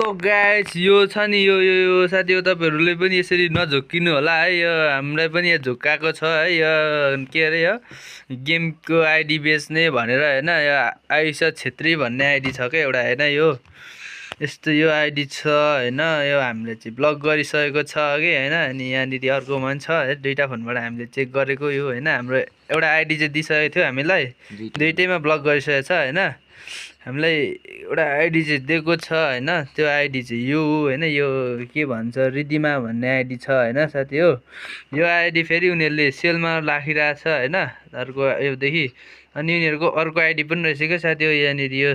Hello guys, यो छ नि यो साथी हो, तपाईँहरूले पनि यसरी नझोक्किनु होला है। यो हामीलाई पनि यहाँ झोक्काएको छ है। यो के अरे, यो गेमको आइडी बेच्ने भनेर होइन। यो आयुषा छेत्री भन्ने आइडी छ क्या एउटा होइन। यो यस्तो यो आइडी छ होइन। यो हामीले चाहिँ ब्लक गरिसकेको छ कि होइन। अनि यहाँनिर अर्कोमा पनि छ है, दुईवटा फोनबाट हामीले चेक गरेको यो होइन। हाम्रो एउटा आइडी चाहिँ दिइसकेको थियो हामीलाई, दुइटैमा ब्लक गरिसकेको छ होइन। हामीलाई एउटा आइडी चाहिँ दिएको छ होइन। त्यो आइडी चाहिँ यो होइन, यो के भन्छ रिदिमा भन्ने आइडी छ होइन साथी हो। यो आइडी फेरि उनीहरूले सेलमा राखिरहेछ होइन अर्को योदेखि। अनि उनीहरूको अर्को आइडी पनि रहेछ क्या साथी हो, यहाँनिर यो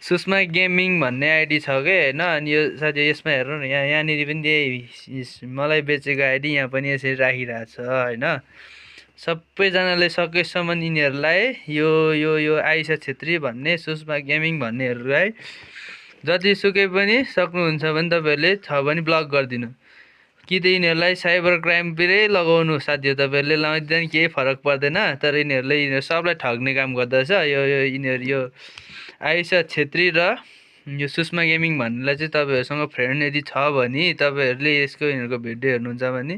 सुषमा गेमिङ भन्ने आइडी छ क्या होइन। अनि यो साथी यसमा हेर्नु न, यहाँनिर पनि त्यही मलाई बेचेको आइडी यहाँ पनि यसरी राखिरहेछ होइन। सबैजनाले सकेसम्म यिनीहरूलाई यो यो यो आयुषा छेत्री भन्ने सुषमा गेमिङ भन्नेहरूलाई जतिसुकै पनि सक्नुहुन्छ भने तपाईँहरूले छ भने ब्लक गरिदिनु, कि त यिनीहरूलाई साइबर क्राइमतिरै लगाउनु साथी हो। तपाईँहरूले लगाइदिँदा नि केही फरक पर्दैन, तर यिनीहरू सबलाई ठग्ने काम गर्दछ। यिनीहरू यो आयुषा छेत्री र यो सुषमा गेमिङ भन्नेलाई चाहिँ तपाईँहरूसँग फ्रेन्ड यदि छ भने तपाईँहरूले यिनीहरूको भिडियो हेर्नुहुन्छ भने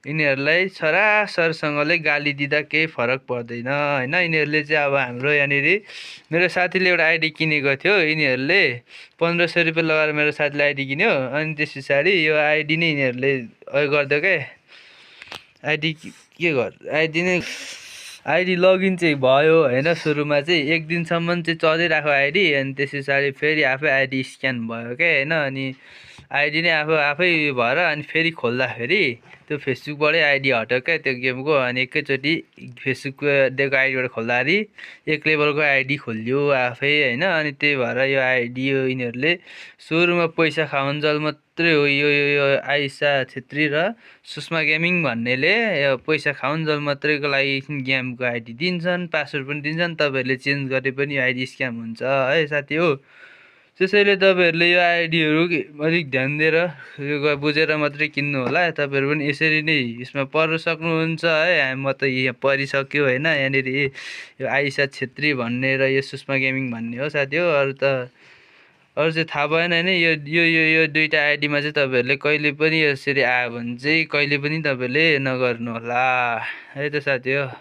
यिनीहरूलाई सरासरसँगले गाली दिँदा केही फरक पर्दैन होइन। यिनीहरूले चाहिँ अब हाम्रो यहाँनिर मेरो साथीले एउटा आइडी किनेको थियो, यिनीहरूले 1500 रुपियाँ लगाएर मेरो साथीले आइडी किन्यो। अनि त्यस पछाडि यो आइडी नै यिनीहरूले उयो गरिदियो क्या, आइडी लगइन चाहिँ भयो होइन। सुरुमा चाहिँ एक दिनसम्म चाहिँ चलिरहेको आइडी, अनि त्यस पछाडि फेरि आफै आइडी स्क्यान भयो क्या होइन। अनि आइडी नै आफै भएर अनि फेरि खोल्दाखेरि त्यो फेसबुकबाटै आइडी हट्यो क्या त्यो गेमको। अनि एकैचोटि फेसबुकको दिएको आइडीबाट खोल्दाखेरि एक लेभलको आइडी खोलियो आफै होइन। अनि त्यही भएर यो आइडी यिनीहरूले सुरुमा पैसा खाउन्जेल मात्रै हो। यो आयुषा छेत्री र सुषमा गेमिङ भन्नेले यो पैसा खाउन्जेल मात्रैको लागि गेमको आइडी दिन्छन्, पासवर्ड पनि दिन्छन्। तपाईँहरूले चेन्ज गरे पनि यो आइडी स्क्याम हुन्छ है साथी हो। त्यसैले तपाईँहरूले यो आइडीहरू अलिक ध्यान दिएर यो बुझेर मात्रै किन्नु होला। तपाईँहरू पनि यसरी नै यसमा पर्न सक्नुहुन्छ है। म त यहाँ परिसक्यो होइन। यहाँनिर यो आयुषा छेत्री भन्ने र यो सुषमा गेमिङ भन्ने हो साथी हो। अरू चाहिँ थाहा भएन होइन। यो दुईवटा आइडीमा चाहिँ तपाईँहरूले कहिले पनि यसरी आयो भने चाहिँ कहिले पनि तपाईँहरूले नगर्नु होला है त साथी हो।